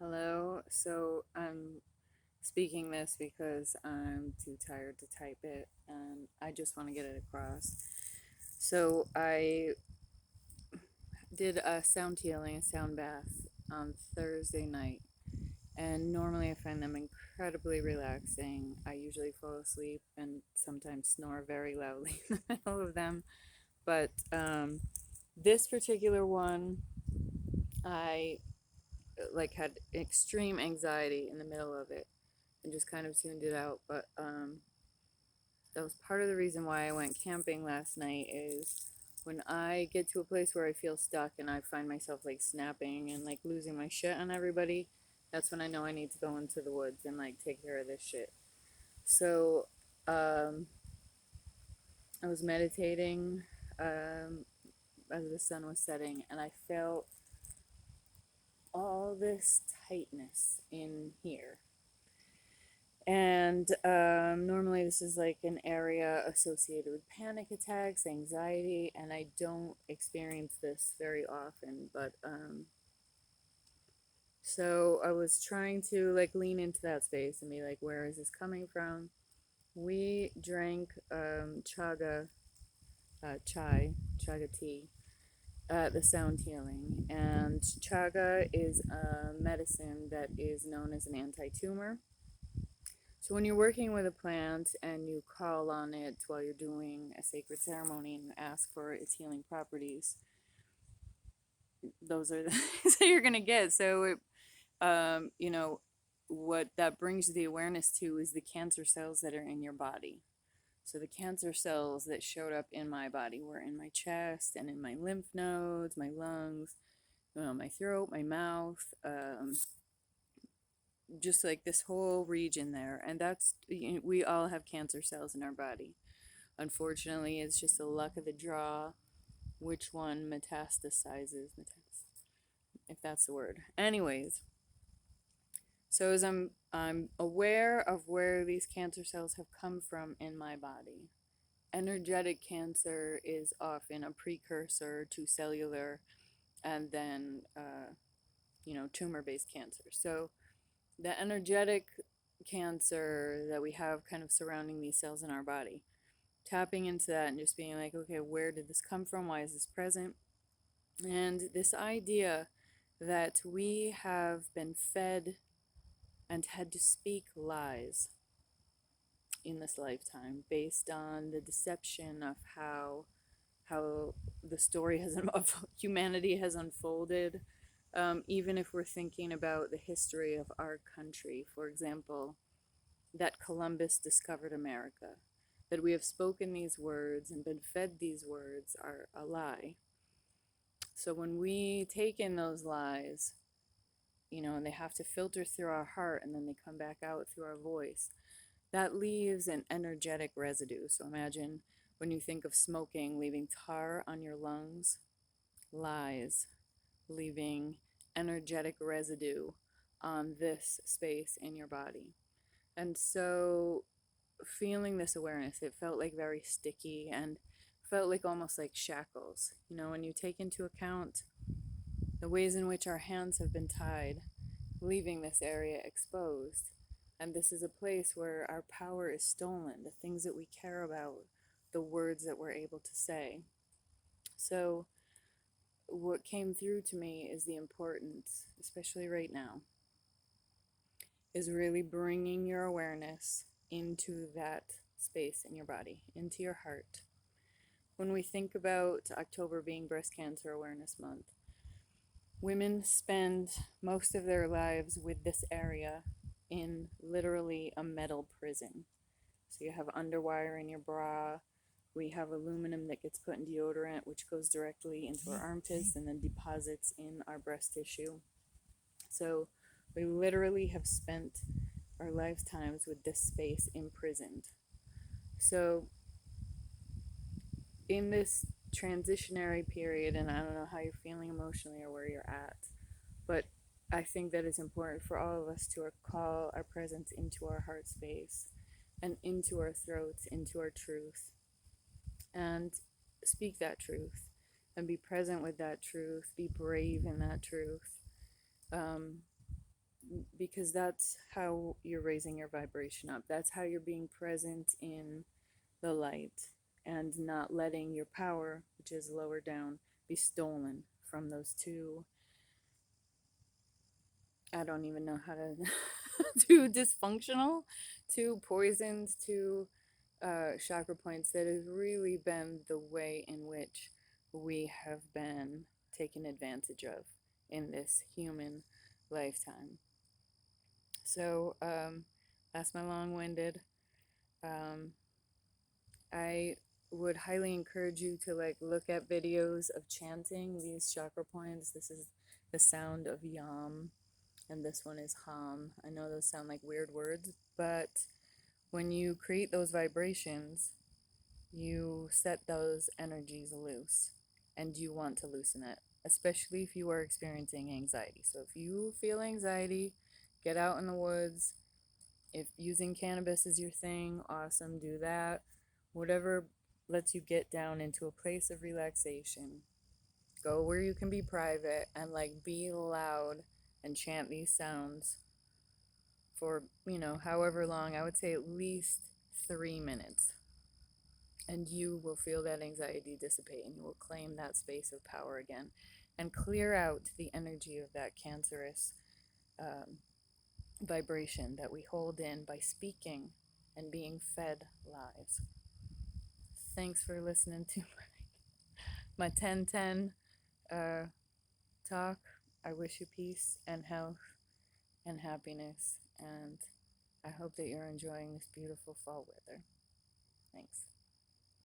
Hello. So I'm speaking this because I'm too tired to type it and I just want to get it across. So I did a sound healing, a sound bath on Thursday night. And normally I find them incredibly relaxing. I usually fall asleep and sometimes snore very loudly in the middle of them. But this particular one, I had extreme anxiety in the middle of it and just kind of tuned it out. But that was part of the reason why I went camping last night is when I get to a place where I feel stuck and I find myself like snapping and like losing my shit on everybody, that's when I know I need to go into the woods and like take care of this shit. So um, I was meditating as the sun was setting and I felt all this tightness in here. And normally, this is like an area associated with panic attacks, anxiety, and I don't experience this very often. But so I was trying to like lean into that space and be like, where is this coming from? We drank chaga tea at the sound healing. And chaga is a medicine that is known as an anti tumor. So when you're working with a plant and you call on it while you're doing a sacred ceremony and you ask for its healing properties, those are the things that you're gonna get. So what that brings the awareness to is the cancer cells that are in your body. So the cancer cells that showed up in my body were in my chest and in my lymph nodes, my lungs, my throat, my mouth, just like this whole region there. And we all have cancer cells in our body. Unfortunately, it's just the luck of the draw which one metastasizes, if that's the word. Anyways, so as I'm aware of where these cancer cells have come from in my body. Energetic cancer is often a precursor to cellular and then tumor-based cancer. So the energetic cancer that we have kind of surrounding these cells in our body, tapping into that and just being like, okay, where did this come from? Why is this present? And this idea that we have been fed and had to speak lies in this lifetime based on the deception of how the story of humanity has unfolded. Even if we're thinking about the history of our country, for example, that Columbus discovered America, that we have spoken these words and been fed these words are a lie. So when we take in those lies, and they have to filter through our heart and then they come back out through our voice, that leaves an energetic residue. So imagine when you think of smoking, leaving tar on your lungs, lies, leaving energetic residue on this space in your body. And so feeling this awareness, it felt like very sticky and felt like almost like shackles. When you take into account the ways in which our hands have been tied, leaving this area exposed. And this is a place where our power is stolen, the things that we care about, the words that we're able to say. So, what came through to me is the importance, especially right now, is really bringing your awareness into that space in your body, into your heart. When we think about October being Breast Cancer Awareness Month, women spend most of their lives with this area in literally a metal prison. So you have underwire in your bra. We have aluminum that gets put in deodorant, which goes directly into our armpits and then deposits in our breast tissue. So we literally have spent our lifetimes with this space imprisoned. So in this transitionary period, and I don't know how you're feeling emotionally or where you're at, but I think that it's important for all of us to call our presence into our heart space and into our throats, into our truth, and speak that truth and be present with that truth, be brave in that truth. Um, because that's how you're raising your vibration up. That's how you're being present in the light and not letting your power, which is lower down, be stolen from those two. I don't even know how to. Too dysfunctional, too poisoned, too chakra points that has really been the way in which we have been taken advantage of in this human lifetime. So, that's my long winded. Um, I would highly encourage you to like look at videos of chanting these chakra points. This is the sound of Yam, and this one is Ham. I know those sound like weird words, but when you create those vibrations, you set those energies loose, and you want to loosen it, especially if you are experiencing anxiety. So if you feel anxiety, get out in the woods. If using cannabis is your thing, awesome, do that. Whatever lets you get down into a place of relaxation. Go where you can be private and like be loud and chant these sounds for, however long. I would say at least 3 minutes. And you will feel that anxiety dissipate, and you will claim that space of power again and clear out the energy of that cancerous um, vibration that we hold in by speaking and being fed lies. Thanks for listening to my 1010 talk. I wish you peace and health and happiness, and I hope that you're enjoying this beautiful fall weather. Thanks.